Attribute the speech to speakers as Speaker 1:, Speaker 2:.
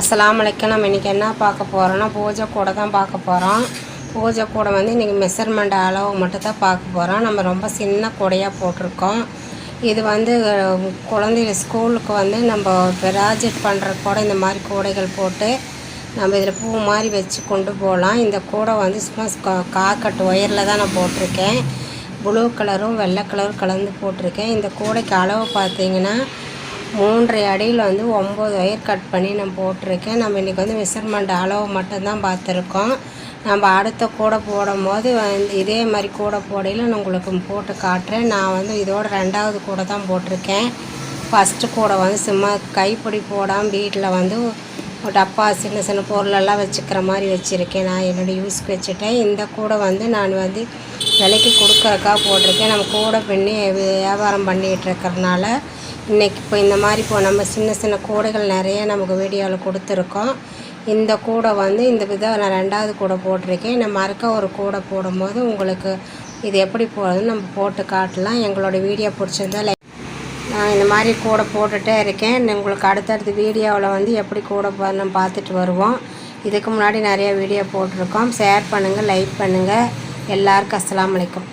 Speaker 1: அஸ்ஸலாமு அலைக்கும். நம்ம இன்றைக்கி என்ன பார்க்க போகிறோன்னா பூஜை கூடை தான் பார்க்க போகிறோம். பூஜை கூடை வந்து இன்றைக்கி மெஷர்மெண்ட் அளவு மட்டும் தான் பார்க்க போகிறோம். நம்ம ரொம்ப சின்ன கூடையாக போட்டிருக்கோம். இது வந்து குழந்தைங்க ஸ்கூலுக்கு வந்து நம்ம ப்ராஜெக்ட் பண்ணுற கூட இந்த மாதிரி கூடைகள் போட்டு நம்ம இதில் பூ மாதிரி வச்சு கொண்டு போகலாம். இந்த கூடை வந்து சும்மா காக்கட்டு ஒயரில் தான் நான் போட்டிருக்கேன். ப்ளூ கலரும் வெள்ளை கலரும் கலந்து போட்டிருக்கேன். இந்த கூடைக்கு அளவு பார்த்திங்கன்னா 3.5 அடியில் வந்து 9 ஒயர் கட் பண்ணி நான் போட்டிருக்கேன். நம்ம இன்றைக்கி வந்து மெஷர்மெண்ட் அளவு மட்டும்தான் பார்த்துருக்கோம். நம்ம அடுத்த கூடை போடும் போது இதே மாதிரி கூடை போடையில் நான் உங்களுக்கு போட்டு காட்டுறேன். நான் வந்து இதோட 2வது கூடை தான் போட்டிருக்கேன். ஃபஸ்ட்டு கூடை வந்து சும்மா கைப்பிடி போடாமல் வீட்டில் வந்து டப்பா சின்ன சின்ன பொருளெல்லாம் வச்சுக்கிற மாதிரி வச்சுருக்கேன். நான் என்னோடய யூஸ்க்கு வச்சுட்டேன். இந்த கூடை வந்து நான் வந்து விலைக்கு கொடுக்குறக்கா போட்டிருக்கேன். நம்ம கூடை பின்னி வியாபாரம் பண்ணிகிட்டு இருக்கிறதுனால இன்றைக்கி இப்போ இந்த மாதிரி நம்ம சின்ன சின்ன கூடைகள் நிறைய நமக்கு வீடியோவில் கொடுத்துருக்கோம். இந்த கூடை வந்து இந்த விதம் நான் 2வது கூடை போட்டிருக்கேன். நான் மறுக்க ஒரு கூடை போடும்போது உங்களுக்கு இது எப்படி போடுறதுன்னு நம்ம போட்டு காட்டலாம். எங்களோட வீடியோ பிடிச்சிருந்தா நான் இந்த மாதிரி கூடை போட்டுகிட்டே இருக்கேன். உங்களுக்கு அடுத்தடுத்த வீடியோவில் வந்து எப்படி கூடை நம்ம பார்த்துட்டு வருவோம். இதுக்கு முன்னாடி நிறைய வீடியோ போட்டிருக்கோம். ஷேர் பண்ணுங்கள், லைக் பண்ணுங்கள். எல்லாருக்கும் அஸ்ஸலாமு அலைக்கும்.